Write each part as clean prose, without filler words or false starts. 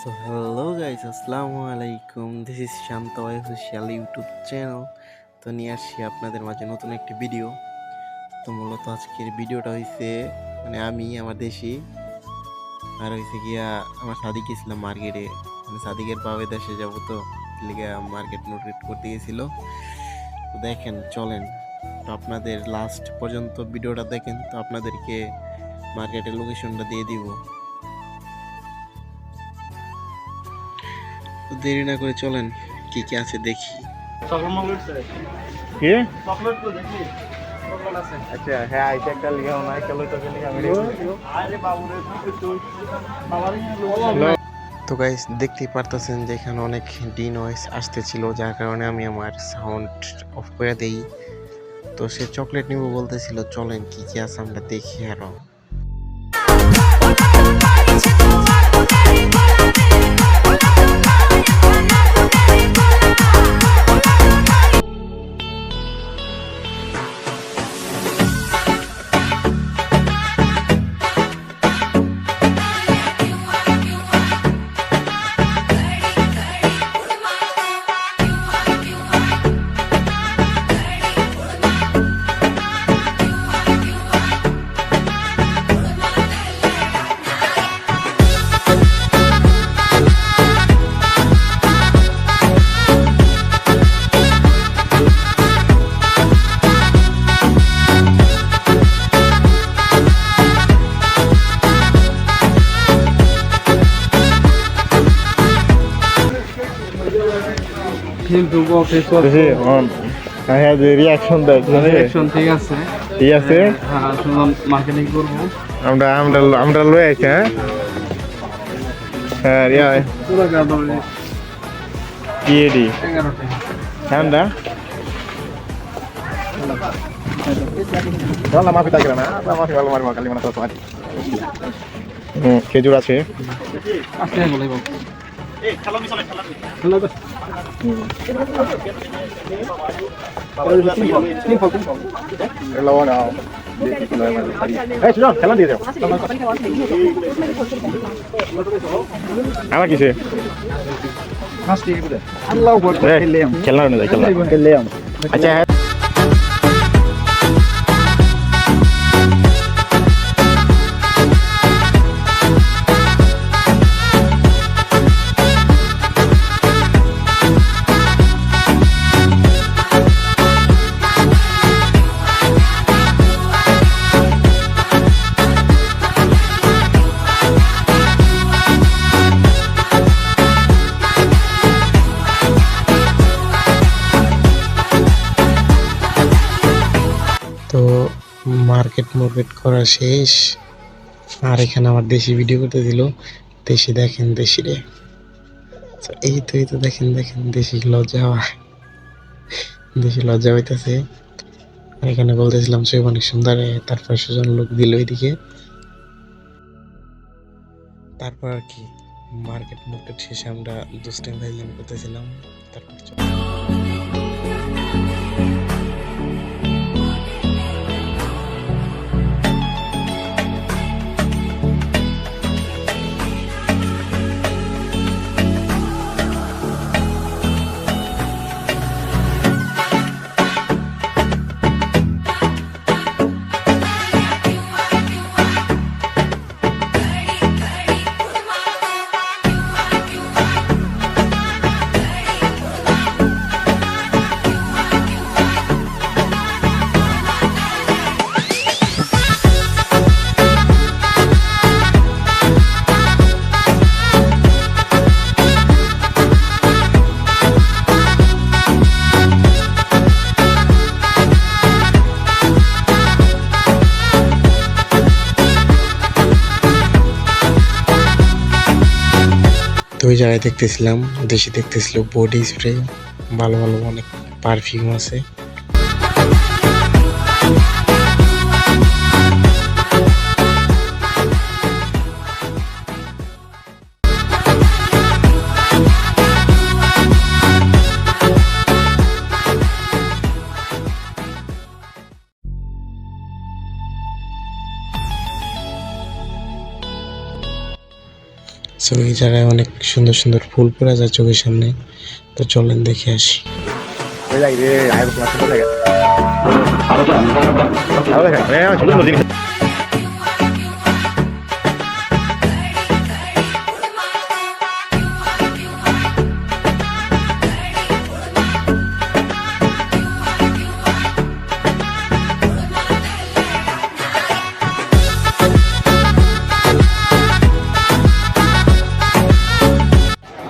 So hello guys, আসসালামু আলাইকুম। This is Shanto official YouTube channel. তো নিয়ে আসছি আপনাদের মাঝে নতুন একটি ভিডিও। তো মূলত আজকের ভিডিওটা হয়েছে আমি আমার দেশি আর হয়েছে গিয়া আমার সাদিক গেছিলাম মার্কেটে, সাদিকের বাবা দেশে যাবো, তো লিগে মার্কেট নোটেট করতে গেছিল। তো দেখেন, চলেন তো আপনাদের লাস্ট পর্যন্ত ভিডিওটা দেখেন, তো আপনাদেরকে মার্কেটের লোকেশনটা দিয়ে দিব। তো দেরি না করে চলেন, কি কি আছে দেখি। কি আচ্ছা হ্যাঁ আইটা একটা লিখা না চলো তো লিখা তো গাইস দেখতেই পারতেছেন যে এখানে অনেক ডি নয়েজ আসতেছিল, যার কারণে আমি আমার সাউন্ড অফ করে দেই। তো সে চকলেট নিব বলতেছিল, চলেন কি কি আছে আমরা দেখি আরো। হ্যাঁ যে রিয়াকশন দেয় ঠিক আছে ঠিক আছে হ্যাঁ মার্কেটিং করবো আমরা আমরা আমরা লয়ে আইছি হ্যাঁ রিয়া পুরো গাদরে ইএডি 11টা ঠান্ডা বলা মাফি থাকে না মাফি ভালো মারবা কালি মানে তো তোমার খেজুর আছে আস্তে বলে বল এই খেলা মিশনে খেলা খেলা না এই শুনো খেলা দিয়ে দাও আমার কিসে ফার্স্ট এই বলে আল্লাহু আকবার খেলা না খেলা আচ্ছা তো মার্কেট করা শেষ, আর এখানে আমার দেশি ভিডিও করতে দিল। দেশি দেখেন, দেশি রে, এই তো দেখেন দেশি লজ্জা হইতেছে। এখানে বলতেছিলাম সে অনেক সুন্দর, তারপর সুজন লোক দিল এদিকে। তারপর আর কি মার্কেট শেষে আমরা দুষ্টাইম ভাইলাম করতেছিলাম। তারপর তো ওই জায়গায় দেখতেছিলাম, দেখতেছিল বডি স্প্রে, ভালো অনেক পারফিউম আছে। সো এই জায়গায় অনেক সুন্দর সুন্দর ফুল পড়ে যায় চোখের সামনে, তো চলেন দেখে আসি। ওই যাই রে আয় ক্লাস করে লাগে ভালো দেখা হ্যাঁ সুন্দর জিনিস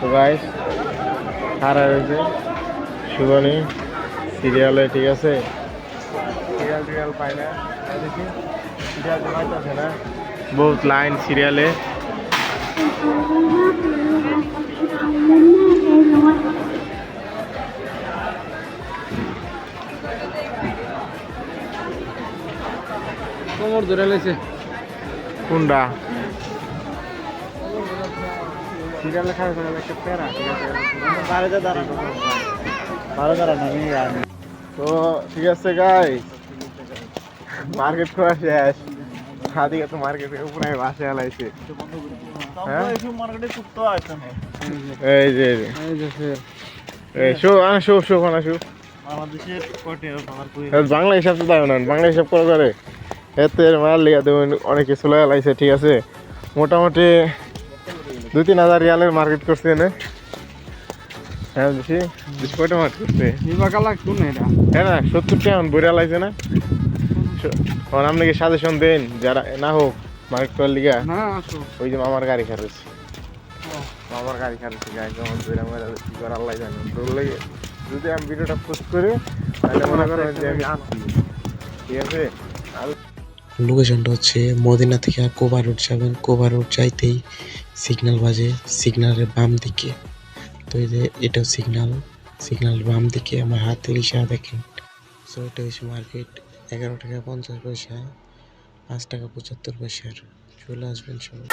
তো গাইস খারাপ হয়েছে শুভনি সিরিয়ালে, ঠিক আছে সিরিয়াল পাই না দেখি সিরিয়াল পাইতেছে না, বহুত লাইন সিরিয়ালে। কোমর ধরে লাইছে কোনটা সিরিয়ালে খারাপ হয়ে একটা প্যারা, ঠিক আছে ভালো দাঁড়ানো তো ঠিক আছে গাইস, মার্কেট করা শেষ, আদিকে তো মার্কেটের উপরে বাসে আলাইছে। এই যে এই শো আনা শো শো খানা শো বাংলা হিসাব তো দাও না, বাংলা হিসাব করে এতে মার লিয়া দেবেন অনেক কিছু লাগাইছে, ঠিক আছে মোটামুটি 2-3 হাজার রিয়ালের মার্কেট করছে না। হ্যাঁ বেশি বেশি কয়টা মার্কেট করছে হ্যাঁ না 70 টাকা বইরা লাইছে না। আপনি কি সাজেশন দেন যারা না হোক মার্কেট করার লিগা? ওই যে আমার গাড়ি খারাপছে, আমার গাড়ি খারাপছে গাড়ি কেমন বইরা মেরা কি করে আল্লাহ জানে। তোর লাগে যদি আমি ভিডিওটা পোস্ট করি তাহলে মনে করেন যে আমি আসছি, ঠিক আছে। লোকেশনটা হচ্ছে মদিনা থেকে কোবা রোড যাবেন, কোবা রোড যাইতেই সিগন্যাল বাজে, সিগন্যালের বাম দিকে। তো এই যে এটাও সিগন্যালের বাম দিকে আমার হাতে ইশারা দেখেন। সো এটা হচ্ছে মার্কেট, 11 টাকা 50 পয়সা, 5 টাকা 75 পয়সার। চলে আসবেন সবাই।